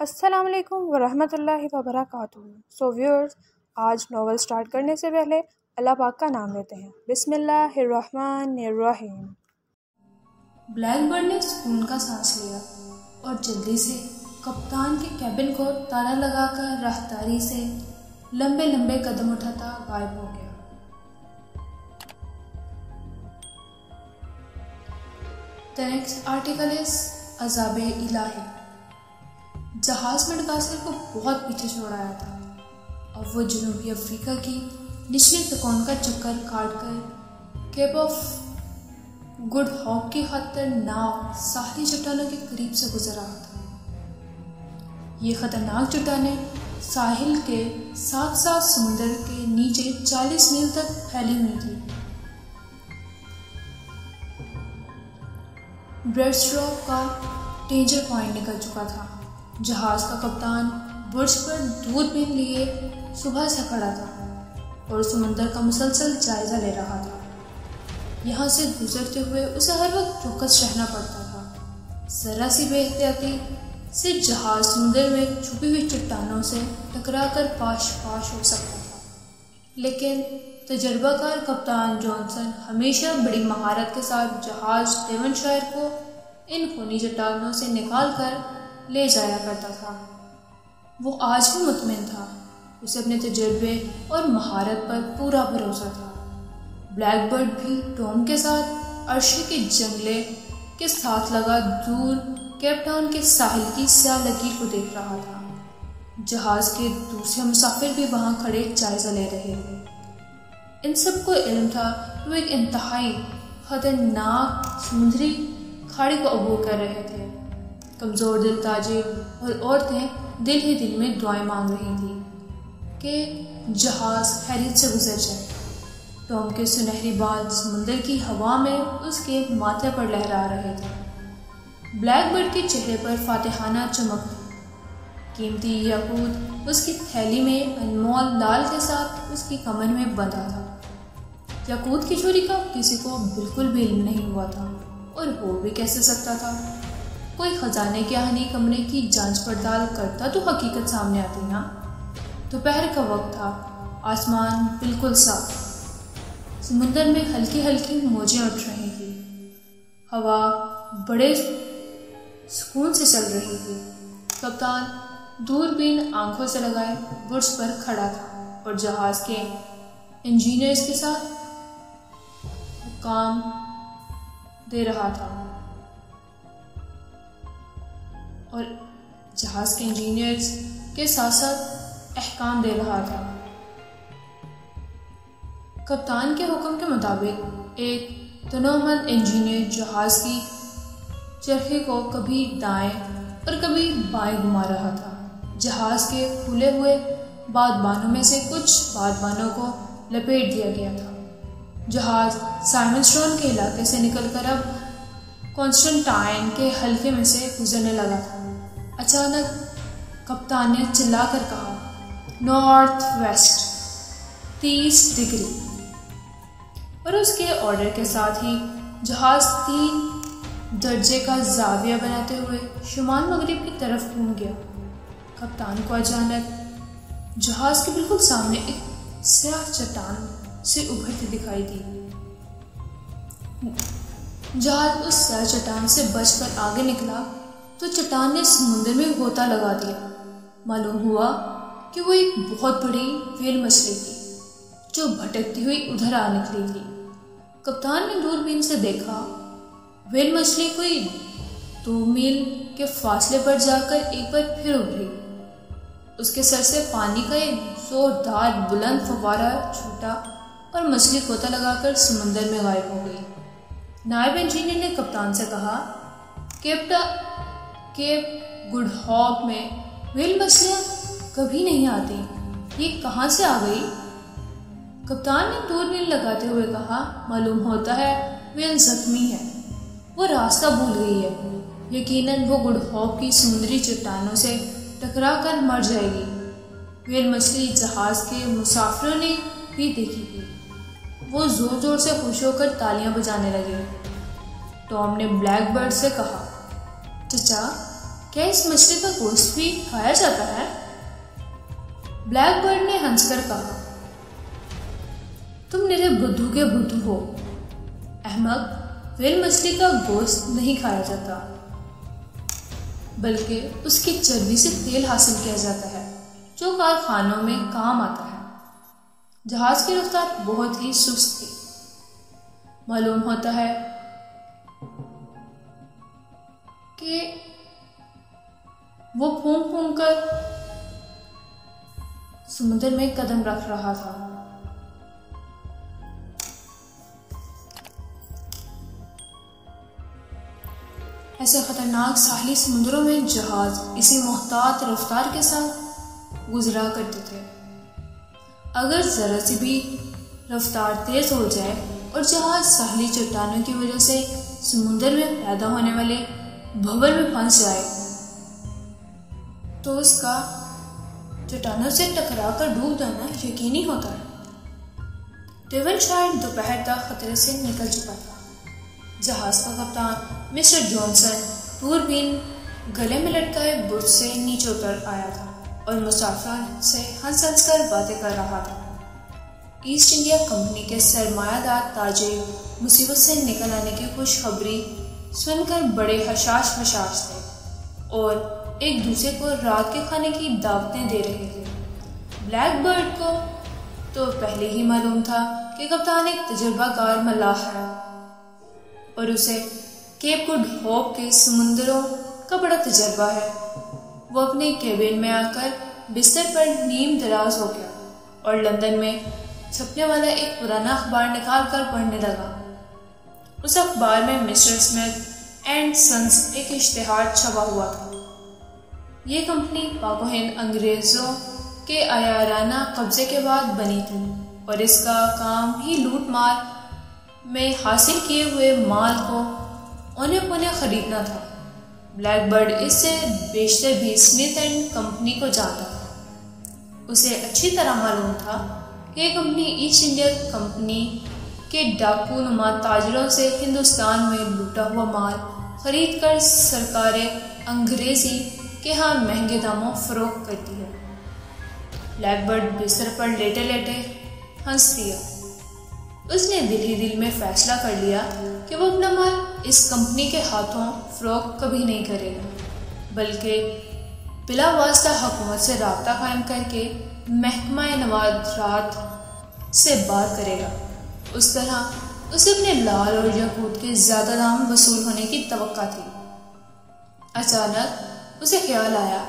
अस्सलाम वालेकुम वरहमतुल्लाहि वबरकातुहू। सो व्यूअर्स, आज नावल स्टार्ट करने से पहले अल्लाह पाक का नाम लेते हैं। बिस्मिल्लाहिर्रहमानिर्रहीम। ब्लैकबर्ड ने सुकून का सांस लिया और जल्दी से कप्तान के कैबिन को ताला लगाकर राहदारी से लंबे लंबे कदम उठाता गायब हो गया। The next article is अज़ाबे इलाही। जहाज में डकासर को बहुत पीछे छोड़ाया था और वो जनूबी अफ्रीका की निचले तकोन का चक्कर काटकर केप ऑफ गुड होप की खातिर नाव साहली चट्टानों के करीब से गुजर रहा था। ये खतरनाक चट्टानें साहिल के साथ साथ समुद्र के नीचे 40 मील तक फैली हुई थी। ब्रेडस्ट्रॉक का डेंजर पॉइंट निकल चुका था। जहाज का कप्तान बुर्ज पर दूरबीन लिए सुबह से खड़ा था और समुद्र का मुसलसल जायजा ले रहा था। यहाँ से गुजरते हुए उसे हर वक्त चौकस रहना पड़ता था। जरा सी बेहतियाती से जहाज समुद्र में छुपी हुई चट्टानों से टकराकर पाश पाश हो सकता था, लेकिन तजर्बाकार कप्तान जॉनसन हमेशा बड़ी महारत के साथ जहाज डेवनशायर को इन खूनी चट्टानों से निकाल कर ले जाया करता था। वो आज भी मुतमिन था। उसे अपने तजर्बे और महारत पर पूरा भरोसा था। ब्लैकबर्ड भी टॉम के साथ अर्शी के जंगले के साथ लगा दूर केप टाउन के साहिल की स्याह लकीर को देख रहा था। जहाज के दूसरे मुसाफिर भी वहां खड़े जायजा ले रहे थे। इन सबको इल्म था कि वो एक इंतहाई खतरनाक समुद्री खाड़ी को अबूर कर रहे थे। कमज़ोर दिल ताजिर और औरतें दिल ही दिल में दुआएं मांग रही थी कि जहाज खैरियत से गुजर जाए। टॉम के सुनहरी बाल समुद्र की हवा में उसके माथे पर लहरा रहे थे। ब्लैकबर्ड के चेहरे पर फातिहाना चमक थी। कीमती याकूत उसकी थैली में अनमोल लाल के साथ उसकी कमर में बंधा था। याकूत की चोरी का किसी को बिल्कुल भी इल्म नहीं हुआ था और हो भी कैसे सकता था। कोई खजाने के हनी कमरे की जांच पड़ताल करता तो हकीकत सामने आती ना। दोपहर का वक्त था। आसमान बिल्कुल साफ। समुद्र में हल्की हल्की मौजें उठ रही थी। हवा बड़े सुकून से चल रही थी। कप्तान दूरबीन आंखों से लगाए बुर्ज पर खड़ा था और जहाज के इंजीनियर्स के साथ काम दे रहा था और जहाज के इंजीनियर्स के साथ साथ अहकाम दे रहा था। कप्तान के हुक्म के मुताबिक एक तनोमंद इंजीनियर जहाज की चरखे को कभी दाएं और कभी बाएं घुमा रहा था। जहाज के खुले हुए बादबानों में से कुछ बादबानों को लपेट दिया गया था। जहाज साइमनस्टोन के इलाके से निकलकर अब कॉन्स्टेंटाइन के हल्के में से गुजरने लगा था। अचानक कप्तान ने चिल्लाकर कहा, नॉर्थ वेस्ट 30 डिग्री, और उसके ऑर्डर के साथ ही जहाज 3 दर्जे का जाविया बनाते हुए शुमाल मगरिब की तरफ घूम गया। कप्तान को अचानक जहाज के बिल्कुल सामने एक स्याह चट्टान से उभरती दिखाई दी। जहाज उस स्याह चट्टान से बचकर आगे निकला तो चट्टान ने समुद्र में गोता लगा दिया। मालूम हुआ कि वो एक बहुत बड़ी व्हेल मछली थी जो भटकती हुई उधर आ निकली थी। कप्तान ने दूरबीन से देखा, व्हेल मछली कोई 2 मील के फासले पर जाकर एक बार फिर उभरी। उसके सर से पानी का एक जोरदार बुलंद फव्वारा छूटा और मछली गोता लगाकर समुद्र में गायब हो गई। नायब इंजीनियर ने कप्तान से कहा, केप गुड होप में व्हेल मछलियाँ कभी नहीं आती, ये कहाँ से आ गई? कप्तान ने दूरबीन लगाते हुए कहा, मालूम होता है व्हेल जख्मी है, वो रास्ता भूल गई है। यकीनन वो गुड होप की समुद्री चट्टानों से टकरा कर मर जाएगी। व्हेल मछली जहाज के मुसाफिरों ने भी देखी थी। वो जोर जोर से खुश होकर तालियां बजाने लगे। टॉम ने ब्लैकबर्ड से कहा, चचा क्या इस मछली का गोश्त भी खाया जाता है? ब्लैक बर्ड ने हंसकर कहा, तुम मेरे बुद्धू के बुद्धू हो अहमक। व्हेल मछली का गोश्त नहीं खाया जाता, बल्कि उसकी चर्बी से तेल हासिल किया जाता है जो कारखानों में काम आता है। जहाज की रफ्तार बहुत ही सुस्त थी। मालूम होता है कि वो फूंक फूंक कर समुद्र में कदम रख रहा था। ऐसे खतरनाक साहिली समुद्रों में जहाज इसी मोहतात रफ्तार के साथ गुजरा करते थे। अगर जरा सी भी रफ्तार तेज हो जाए और जहाज साहिली चट्टानों की वजह से समुद्र में पैदा होने वाले भंवर में फंस जाए तो उसका चट्टानों से टकरा कर डूब जाना यकीनी होता है। डेवन शायद दोपहर तक खतरे से निकल चुका था। जहाज का कप्तान मिस्टर जॉनसन दूरबीन गले में लटकाए बुर्ज से नीचे उतर आया था और मुसाफिर से हंस हंस कर बातें कर रहा था। ईस्ट इंडिया कंपनी के सरमायादार ताजिर मुसीबत से निकल आने की खुशखबरी सुनकर बड़े हशाश हशाश थे और एक दूसरे को रात के खाने की दावतें दे रहे थे। ब्लैक बर्ड को तो पहले ही मालूम था कि कप्तान एक तजुर्बाकार मल्लाह है और उसे केप गुड होप के समुद्रों का बड़ा तजर्बा है। वो अपने केबिन में आकर बिस्तर पर नीम दराज हो गया और लंदन में छपने वाला एक पुराना अखबार निकाल कर पढ़ने लगा। उस अखबार में मिस्टर स्मिथ एंड सन्स एक इश्तिहार छपा हुआ था। ये कंपनी पाको हिंद अंग्रेजों के आयाराना कब्जे के बाद बनी थी और इसका काम ही लूट मार में हासिल किए हुए माल को औने पौने खरीदना था। ब्लैक बर्ड इससे बेशतर भी स्मिथ एंड कंपनी को जानता था। उसे अच्छी तरह मालूम था कि यह कंपनी ईस्ट इंडिया कंपनी के डाकू नुमा ताजरों से हिंदुस्तान में लूटा हुआ माल खरीद कर सरकारें अंग्रेजी के यहाँ महंगे दामों फरोख्त करती है। ब्लैक बर्ड बिस्तर पर लेटे लेटे हंस दिया। उसने दिल ही दिल में फैसला कर लिया कि वो अपना माल इस कंपनी के हाथों फरोख्त कभी नहीं करेगा, बल्कि बिला वास्ता हुकूमत से राब्ता कायम करके महकमा नवाजात से बात करेगा। उस तरह उसे अपने लाल और याकूत के ज्यादा दाम वसूल होने की तवक्का थी। अचानक उसे ख्याल आया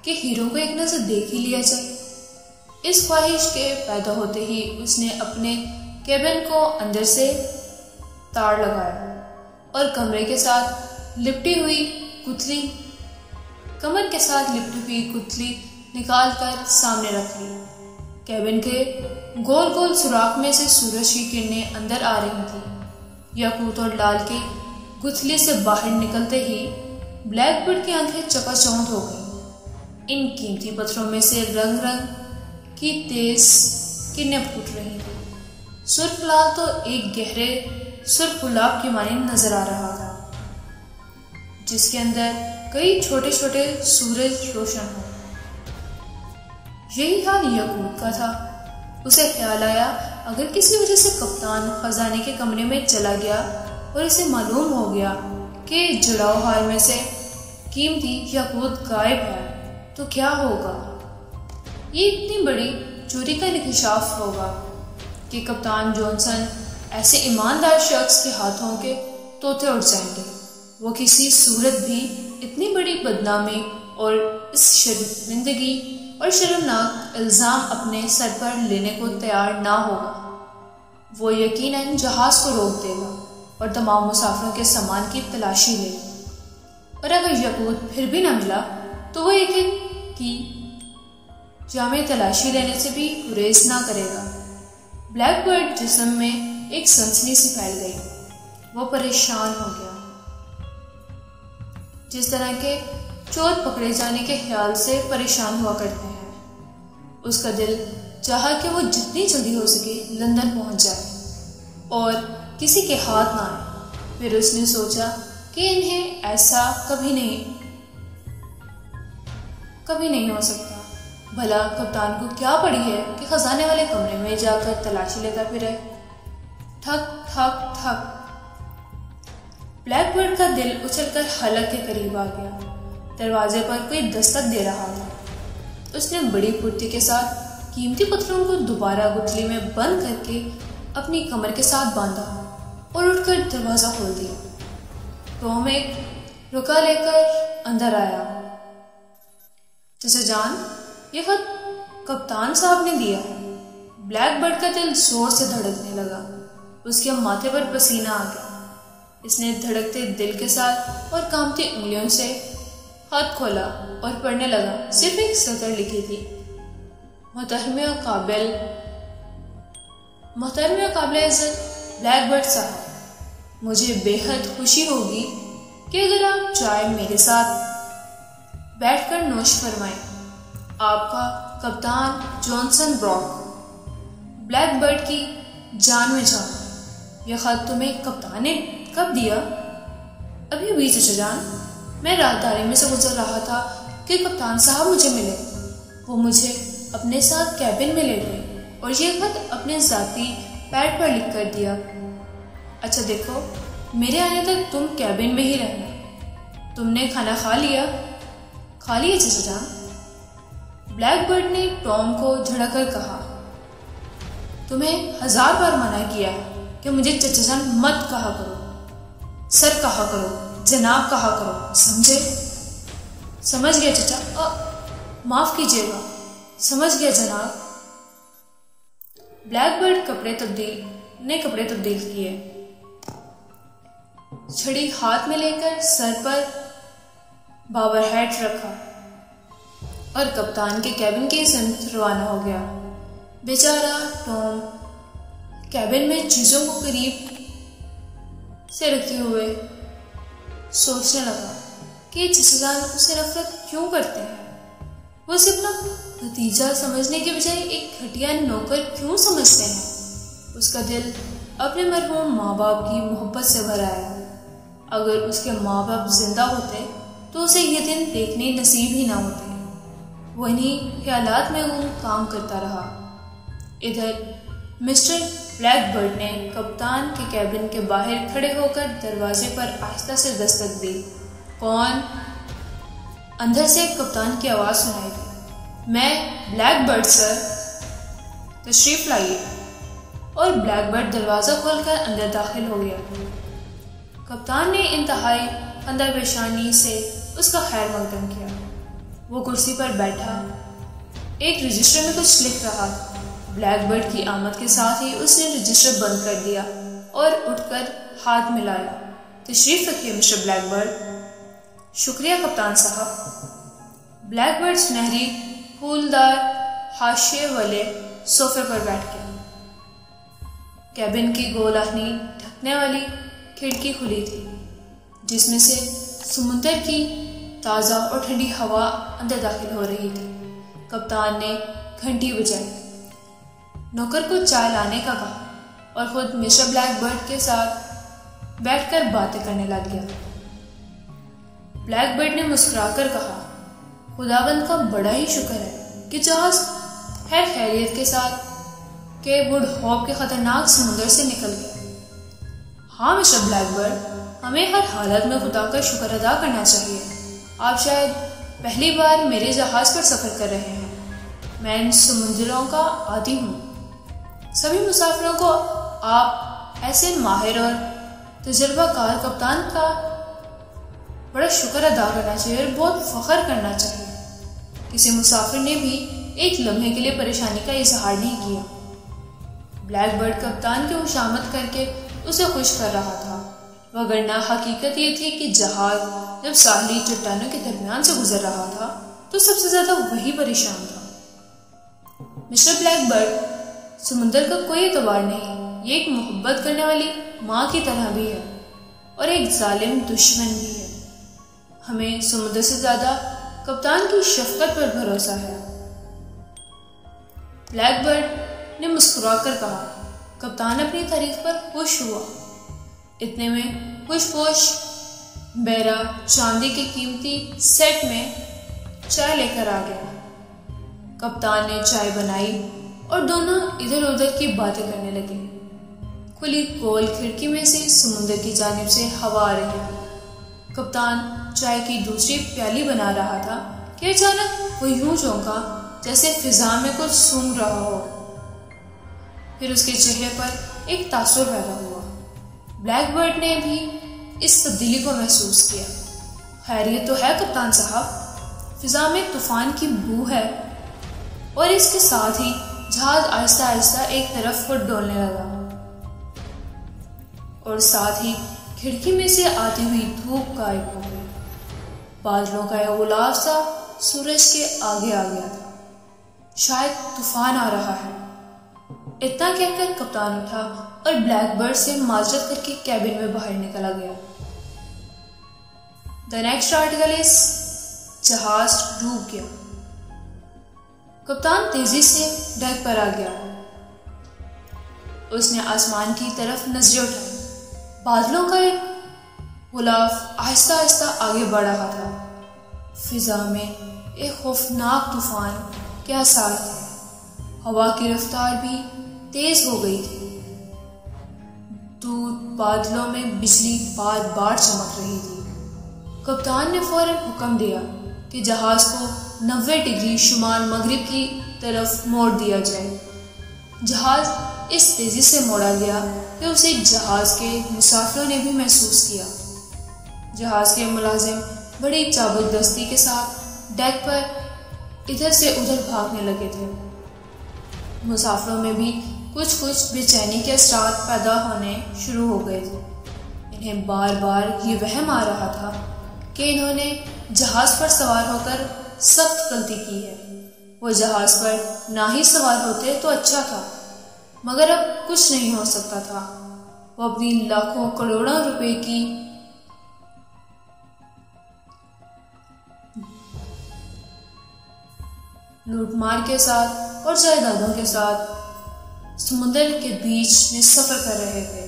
कि हीरो को एक नजर देख ही लिया जाए। इस ख्वाहिश के पैदा होते ही उसने अपने केबिन को अंदर से तार लगाया और कमर के साथ लिपटी हुई कुतली निकाल कर सामने रख ली। केबिन के गोल गोल सुराख में से सूरज की किरणें अंदर आ रही थी। याकूत और लाल की गुथली से बाहर निकलते ही ब्लैक बर्ड की आंखें चकाचौंध हो गईं। इन कीमती पत्थरों में से रंग रंग की तेज किरणें फूट रही थी। सुर्ख लाल तो एक गहरे सुर्ख गुलाब की मानिंद नजर आ रहा था, जिसके अंदर कई छोटे छोटे सूरज रोशन हो। यही हाल याकूत का था। उसे ख्याल आया, अगर किसी वजह से कप्तान खजाने के कमरे में चला गया और इसे मालूम हो गया कि जुड़ाव हार में से कीमती याकूत गायब है तो क्या होगा। ये इतनी बड़ी चोरी का इंकशाफ होगा कि कप्तान जॉनसन ऐसे ईमानदार शख्स के हाथों के तोते उड़ जाएंगे। वो किसी सूरत भी इतनी बड़ी बदनामी और इस शर्मिंदगी और शर्मनाक इल्जाम अपने सर पर लेने को तैयार ना होगा। वो यकीनन जहाज को रोक देगा और तमाम मुसाफिरों के सामान की तलाशी लेगा। और अगर याकूत फिर भी न मिला तो वो एक की जामे तलाशी लेने से भी गुरेज ना करेगा। ब्लैक बर्ड जिस्म में एक सनसनी सी फैल गई। वो परेशान हो गया। जिस तरह के चोर पकड़े जाने के ख्याल से परेशान हुआ करते हैं। उसका दिल चाहा कि वो जितनी जल्दी हो सके लंदन पहुंच जाए और किसी के हाथ ना आए। फिर उसने सोचा कि इन्हें ऐसा कभी नहीं कभी नहीं हो सकता। भला कप्तान को क्या पड़ी है कि खजाने वाले कमरे में जाकर तलाशी लेता फिरे। ठक ठक ठक। ब्लैकबर्ड का दिल उछलकर हलक के करीब आ गया। दरवाजे पर कोई दस्तक दे रहा था। उसने बड़ी फुर्ती के साथ कीमती पत्थरों को दोबारा गुठली में बंद करके अपनी कमर के साथ बांधा और उठकर दरवाजा खोल दिया। टॉम एक रुका लेकर अंदर आया। चचा जान, ये खत कप्तान साहब ने दिया है। ब्लैकबर्ड का दिल जोर से धड़कने लगा। उसके माथे पर पसीना आ गया। इसने धड़कते दिल के साथ और कांपती उंगलियों से हाथ खोला और पढ़ने लगा। सिर्फ एक सतर लिखी थी। मोहतरम काबिल इज्जत ब्लैकबर्ड साहब, मुझे बेहद खुशी होगी कि अगर आप चाय मेरे साथ बैठकर नोश फरमाएं। आपका कप्तान जॉनसन ब्रॉक। ब्लैकबर्ड की जान में जान। यह खत तुम्हें कप्तान ने कब दिया? अभी अभी चचा जान, मैं राहदारी में से गुजर रहा था कि कप्तान साहब मुझे मिले। वो मुझे अपने साथ कैबिन में ले गए और ये खत अपने जाती पैड पर लिख कर दिया। अच्छा देखो, मेरे आने तक तुम कैबिन में ही रहना। तुमने खाना खा लिया? खा लिया चचा जान। ब्लैकबर्ड ने टॉम को झड़कर कहा, तुम्हें 1000 बार मना किया है कि मुझे चचा जान मत कहा करो, सर कहा करो, जनाब कहा करो, समझे? समझ गया चचा। माफ कीजिएगा, समझ गया जनाब। ब्लैकबर्ड कपड़े तब्दील किए। छड़ी हाथ में लेकर सर पर बाबर हैट रखा और कप्तान के कैबिन की तरफ रवाना हो गया। बेचारा टॉम कैबिन में चीजों को करीब से रखते हुए सोचने लगा कि चचाजान उसे नफरत क्यों करते हैं। वो उसे अपना भतीजा समझने के बजाय एक घटिया नौकर क्यों समझते हैं। उसका दिल अपने मरहूम माँ बाप की मोहब्बत से भरा है। अगर उसके माँ बाप जिंदा होते तो उसे ये दिन देखने नसीब ही ना होते। वो इन्हीं ख्यालात में वो काम करता रहा। इधर मिस्टर ब्लैकबर्ड ने कप्तान के कैबिन के बाहर खड़े होकर दरवाजे पर आहिस्ता से दस्तक दी। कौन? अंदर से कप्तान की आवाज सुनाई दी। मैं ब्लैकबर्ड सर, तशरीफ लाइए। और ब्लैकबर्ड दरवाजा खोलकर अंदर दाखिल हो गया। कप्तान ने इंतहाई अंदर पेशानी से उसका खैर मकदम किया। वो कुर्सी पर बैठा एक रजिस्टर में कुछ लिख रहा था। ब्लैकबर्ड की आमद के साथ ही उसने रजिस्टर बंद कर दिया और उठकर हाथ मिलाया। तशरीफ रखिए मिस्टर ब्लैकबर्ड। शुक्रिया कप्तान साहब। ब्लैकबर्ड सुनहरी फूलदार हाशिए वाले सोफे पर बैठ गया। कैबिन की गोलाहनी ढकने वाली खिड़की खुली थी, जिसमें से समुंदर की ताज़ा और ठंडी हवा अंदर दाखिल हो रही थी। कप्तान ने घंटी बजाई, नौकर को चाय लाने का कहा और खुद मिस्टर ब्लैकबर्ड के साथ बैठकर बातें करने लग गया। ब्लैकबर्ड ने मुस्कुराकर कहा, खुदाबंद का बड़ा ही शुक्र है कि जहाज खैर खैरियत के साथ केप गुड होप के खतरनाक समुद्र से निकल गया। हाँ मिस्टर ब्लैकबर्ड, हमें हर हालत में खुदा का शुक्र अदा करना चाहिए। आप शायद पहली बार मेरे जहाज पर सफर कर रहे हैं। मैं इन समुद्रों का आदी हूँ। सभी मुसाफिरों को आप ऐसे माहिर और तजुर्बाकार कप्तान का बड़ा शुक्र अदा करना चाहिए और बहुत फख्र करना चाहिए। किसी मुसाफिर ने भी एक लम्हे के लिए परेशानी का इजहार नहीं किया। ब्लैकबर्ड कप्तान की खुशामद करके उसे खुश कर रहा था, वगरना हकीकत ये थी कि जहाज जब साहली चट्टानों के दरमियान से गुजर रहा था तो सबसे ज्यादा वही परेशान था। मिस्टर ब्लैकबर्ड, समुंदर का कोई एतबार नहीं। ये एक मोहब्बत करने वाली माँ की तरह भी है और एक जालिम दुश्मन भी है। हमें समुद्र से ज्यादा कप्तान की शफकत पर भरोसा है। ब्लैकबर्ड ने मुस्कुराकर कहा। कप्तान अपनी तारीफ पर खुश हुआ। इतने में खुशपोश बैरा चांदी के कीमती सेट में चाय लेकर आ गया। कप्तान ने चाय बनाई और दोनों इधर उधर की बातें करने लगे। खुली गोल खिड़की में से समुद्र की जानिब से हवा आ रही थी। कप्तान चाय की दूसरी प्याली बना रहा था कि अचानक वो यूं चौंका जैसे फिजा में कुछ सूंघ रहा हो। फिर उसके चेहरे पर एक तासुर पैदा हुआ। ब्लैकबर्ड ने भी इस तब्दीली को महसूस किया। खैरियत तो है कप्तान साहब, फिजा में तूफान की बू है। और इसके साथ ही जहाज आहिस्ता आहिस्ता एक तरफ को डोलने लगा और साथ ही खिड़की में से आती हुई धूप गायब हो गई। बादलों का यह गुलाब सा सूरज के आगे आ गया था। शायद तूफान आ रहा है। इतना कहकर कप्तान उठा और ब्लैकबर्ड से माजरत करके कैबिन में बाहर निकला गया। द नेक्स्ट आर्टिकल इज जहाज डूब गया। कप्तान तेजी से डेक पर आ गया। उसने आसमान की तरफ नजरें उठाई। बादलों का एक गुलाब आहिस्ता आहिस्ता आगे बढ़ रहा था। फिजा में एक खौफनाक तूफान के आसार थे। हवा की रफ्तार भी तेज हो गई थी। दूर बादलों में बिजली बार बार चमक रही थी। कप्तान ने फौरन हुक्म दिया कि जहाज को 90 डिग्री शुमाल मगरिब की तरफ मोड़ दिया जाए। जहाज इस तेजी से मोड़ा गया कि उसे जहाज के मुसाफिरों ने भी महसूस किया। जहाज के मुलाजिम बड़ी चाबुकदस्ती के साथ डेक पर इधर से उधर भागने लगे थे। मुसाफिरों में भी कुछ कुछ बेचैनी के असरात पैदा होने शुरू हो गए थे। इन्हें बार बार ये वहम आ रहा था कि इन्होंने जहाज पर सवार होकर सख्त गलती की है। वो जहाज पर ना ही सवार होते तो अच्छा था, मगर अब कुछ नहीं हो सकता था। वो अपनी लाखों करोड़ों रुपए की लूटमार के साथ और जायदादों के साथ समुद्र के बीच में सफर कर रहे थे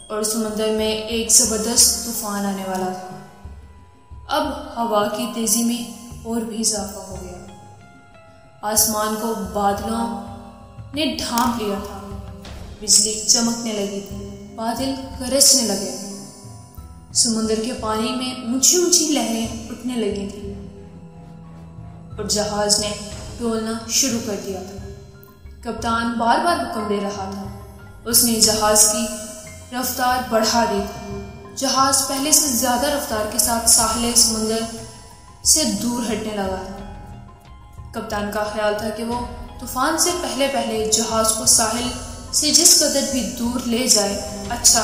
और समुद्र में एक जबरदस्त तूफान आने वाला था। अब हवा की तेजी में और भी इजाफा हो गया। आसमान को बादलों ने ढांप लिया था। बिजली चमकने लगी थी। बादल गरजने लगे। समुद्र के पानी में ऊंची ऊंची लहरें उठने लगी थी और जहाज ने डोलना शुरू कर दिया था। कप्तान बार बार हुक्म दे रहा था। उसने जहाज की रफ्तार बढ़ा दी थी। जहाज पहले से ज्यादा रफ्तार के साथ साहिल समुद्र से दूर हटने लगा था। कप्तान का ख्याल था कि वो तूफान से पहले पहले जहाज को साहिल से जिस कदर भी दूर ले जाए अच्छा